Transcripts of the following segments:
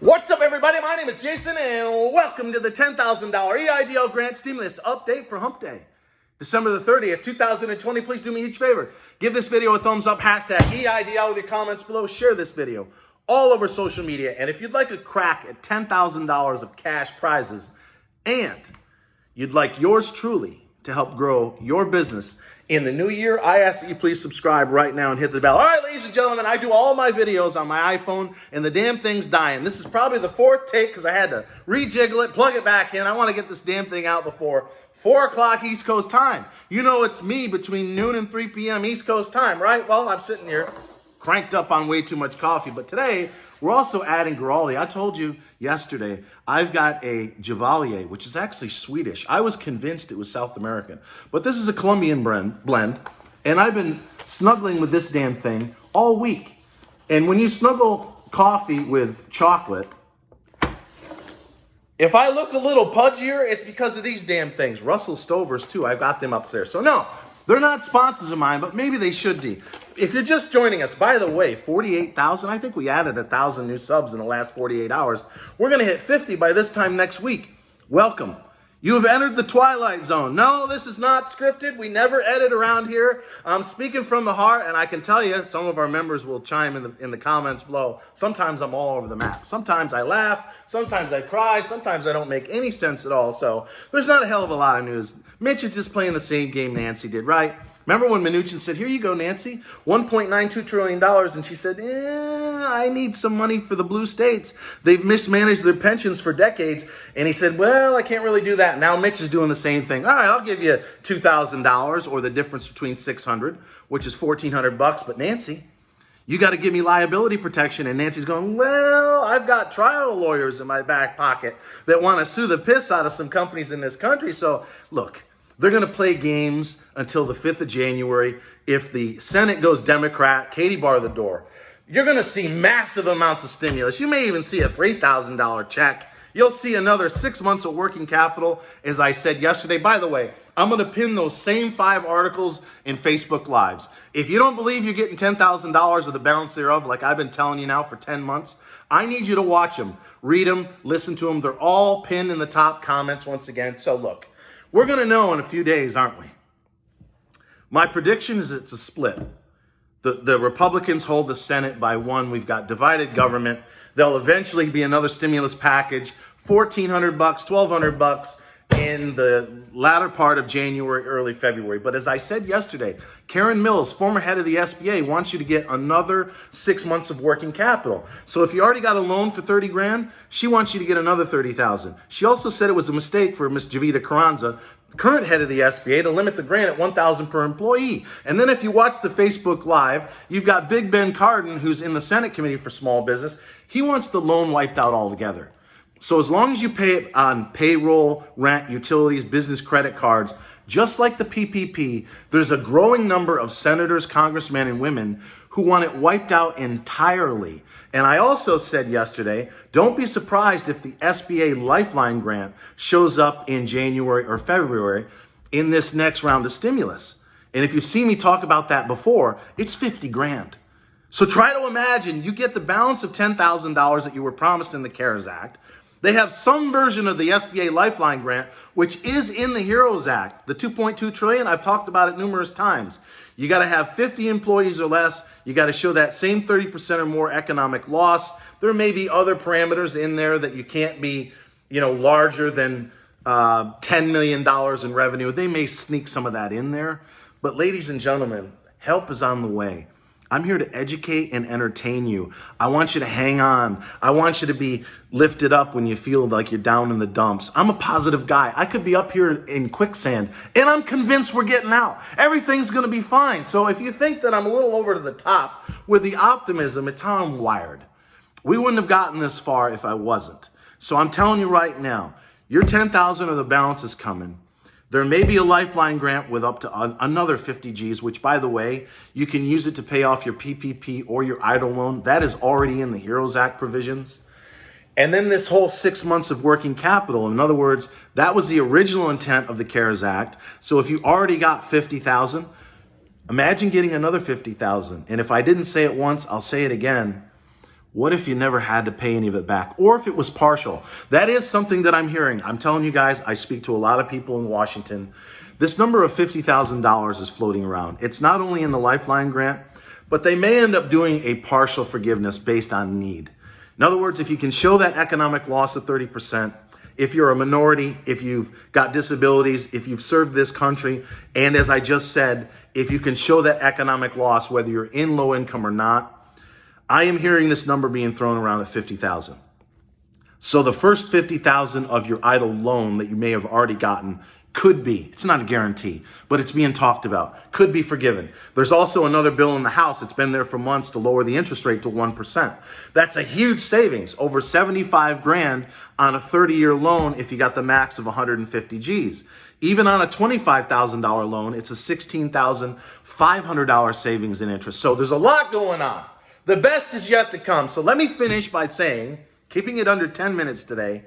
What's up, everybody? My name is Jason, and welcome to the $10,000 EIDL Grant Stimulus Update for Hump Day, December the 30th, 2020. Please do me each favor. Give this video a thumbs up, hashtag EIDL with your comments below. Share this video all over social media. And if you'd like a crack at $10,000 of cash prizes, and you'd like yours truly to help grow your business in the new year, I ask that you please subscribe right now and hit the bell. All right, ladies and gentlemen, I do all my videos on my iPhone, and the damn thing's dying. This is probably the fourth take because I had to rejiggle it, plug it back in. I want to get this damn thing out before 4 o'clock East Coast time. You know it's me between noon and 3 p.m. East Coast time, right? Well, I'm sitting here cranked up on way too much coffee, but today we're also adding Giraldi. I told you yesterday, I've got a Javalier, which is actually Swedish. I was convinced it was South American, but this is a Colombian blend, and I've been snuggling with this damn thing all week. And when you snuggle coffee with chocolate, if I look a little pudgier, it's because of these damn things. Russell Stover's too, I've got them upstairs. So no, they're not sponsors of mine, but maybe they should be. If you're just joining us, by the way, 48,000, I think we added 1,000 new subs in the last 48 hours. We're going to hit 50 by this time next week. Welcome. You have entered the Twilight Zone. No, this is not scripted. We never edit around here. I'm speaking from the heart, and I can tell you, some of our members will chime in the comments below. Sometimes I'm all over the map. Sometimes I laugh. Sometimes I cry. Sometimes I don't make any sense at all. So there's not a hell of a lot of news. Mitch is just playing the same game Nancy did, right? Remember when Mnuchin said, "Here you go, Nancy, $1.92 trillion. And she said, I need some money for the blue states. They've mismanaged their pensions for decades. And he said, well, I can't really do that. Now Mitch is doing the same thing. All right, I'll give you $2,000 or the difference between $600, which is $1,400 bucks. But Nancy, you got to give me liability protection. And Nancy's going, well, I've got trial lawyers in my back pocket that want to sue the piss out of some companies in this country. So look, they're going to play games until the 5th of January. If the Senate goes Democrat, Katie bar the door. You're going to see massive amounts of stimulus. You may even see a $3,000 check. You'll see another 6 months of working capital, as I said yesterday. By the way, I'm going to pin those same 5 articles in Facebook Lives. If you don't believe you're getting $10,000 of the balance thereof, like I've been telling you now for 10 months, I need you to watch them, read them, listen to them. They're all pinned in the top comments once again. So look, we're going to know in a few days, aren't we? My prediction is it's a split. The Republicans hold the Senate by 1. We've got divided government. There'll eventually be another stimulus package, $1,400, $1,200 in the latter part of January, early February. But as I said yesterday, Karen Mills, former head of the SBA, wants you to get another 6 months of working capital. So if you already got a loan for 30 grand, she wants you to get another 30,000. She also said it was a mistake for Ms. Javita Carranza, current head of the SBA, to limit the grant at $1,000 per employee. And then if you watch the Facebook Live, you've got Big Ben Cardin, who's in the Senate Committee for Small Business. He wants the loan wiped out altogether. So as long as you pay it on payroll, rent, utilities, business credit cards, just like the PPP, there's a growing number of senators, congressmen, and women who want it wiped out entirely. And I also said yesterday, don't be surprised if the SBA Lifeline grant shows up in January or February in this next round of stimulus. And if you've seen me talk about that before, it's 50 grand. So try to imagine you get the balance of $10,000 that you were promised in the CARES Act. They have some version of the SBA Lifeline grant, which is in the HEROES Act. The $2.2 trillion, I've talked about it numerous times. You got to have 50 employees or less. You got to show that same 30% or more economic loss. There may be other parameters in there that you can't be, larger than $10 million in revenue. They may sneak some of that in there. But ladies and gentlemen, help is on the way. I'm here to educate and entertain you. I want you to hang on. I want you to be lifted up when you feel like you're down in the dumps. I'm a positive guy. I could be up here in quicksand, and I'm convinced we're getting out. Everything's going to be fine. So if you think that I'm a little over to the top with the optimism, it's how I'm wired. We wouldn't have gotten this far if I wasn't. So I'm telling you right now, your 10,000 of the balance is coming. There may be a Lifeline grant with up to another 50 G's, which, by the way, you can use it to pay off your PPP or your EIDL loan. That is already in the HEROES Act provisions. And then this whole 6 months of working capital. In other words, that was the original intent of the CARES Act. So if you already got 50,000, imagine getting another 50,000. And if I didn't say it once, I'll say it again. What if you never had to pay any of it back? Or if it was partial? That is something that I'm hearing. I'm telling you guys, I speak to a lot of people in Washington. This number of $50,000 is floating around. It's not only in the Lifeline grant, but they may end up doing a partial forgiveness based on need. In other words, if you can show that economic loss of 30%, if you're a minority, if you've got disabilities, if you've served this country, and as I just said, if you can show that economic loss, whether you're in low income or not, I am hearing this number being thrown around at 50,000. So the first 50,000 of your EIDL loan that you may have already gotten could be, it's not a guarantee, but it's being talked about, could be forgiven. There's also another bill in the House, it's been there for months, to lower the interest rate to 1%. That's a huge savings, over 75 grand on a 30-year loan if you got the max of 150 G's. Even on a $25,000 loan, it's a $16,500 savings in interest. So there's a lot going on. The best is yet to come. So let me finish by saying, keeping it under 10 minutes today,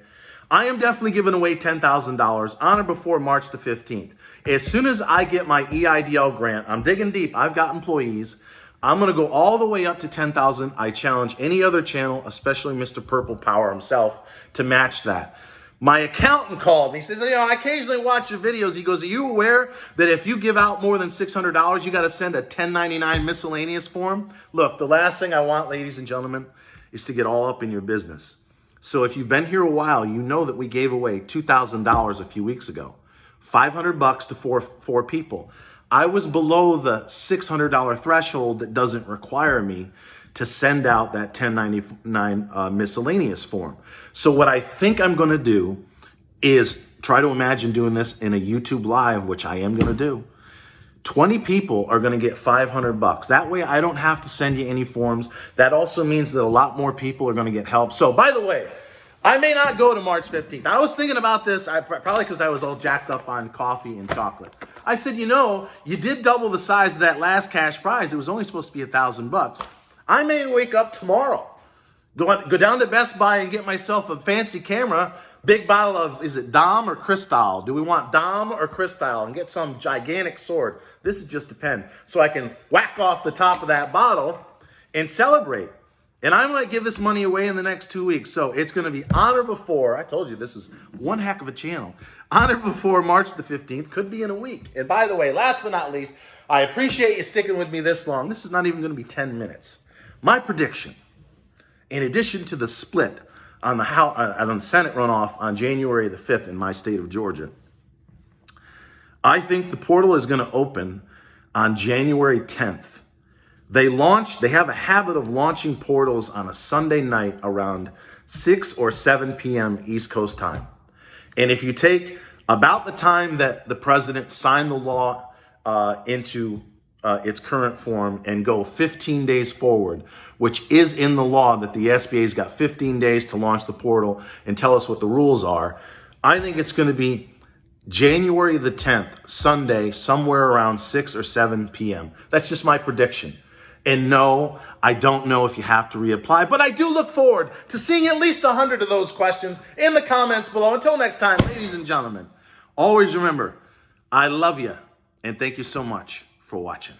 I am definitely giving away $10,000 on or before March the 15th. As soon as I get my EIDL grant, I'm digging deep. I've got employees. I'm going to go all the way up to 10,000. I challenge any other channel, especially Mr. Purple Power himself, to match that. My accountant called me. He says, I occasionally watch your videos. He goes, are you aware that if you give out more than $600, you got to send a 1099 miscellaneous form? Look, the last thing I want, ladies and gentlemen, is to get all up in your business. So if you've been here a while, you know that we gave away $2,000 a few weeks ago, $500 to four people. I was below the $600 threshold that doesn't require me to send out that 1099 miscellaneous form. So what I think I'm going to do is try to imagine doing this in a YouTube live, which I am going to do. 20 people are going to get $500. That way I don't have to send you any forms. That also means that a lot more people are going to get help. So by the way, I may not go to March 15th. I was thinking about this, probably because I was all jacked up on coffee and chocolate. I said, you did double the size of that last cash prize. It was only supposed to be $1,000. I may wake up tomorrow, go down to Best Buy and get myself a fancy camera, big bottle of, is it Dom or Cristal? Do we want Dom or Cristal? And get some gigantic sword. This is just depend. So I can whack off the top of that bottle and celebrate. And I might give this money away in the next 2 weeks. So it's going to be on or before, I told you this is one heck of a channel, on or before March the 15th, could be in a week. And by the way, last but not least, I appreciate you sticking with me this long. This is not even going to be 10 minutes. My prediction, in addition to the split on the Senate runoff on January the 5th in my state of Georgia, I think the portal is going to open on January 10th. They have a habit of launching portals on a Sunday night around 6 or 7 p.m. East Coast time. And if you take about the time that the president signed the law into its current form and go 15 days forward, which is in the law that the SBA's got 15 days to launch the portal and tell us what the rules are, I think it's going to be January the 10th, Sunday, somewhere around 6 or 7 p.m. That's just my prediction. And no, I don't know if you have to reapply, but I do look forward to seeing at least 100 of those questions in the comments below. Until next time, ladies and gentlemen, always remember, I love you, and thank you so much for watching.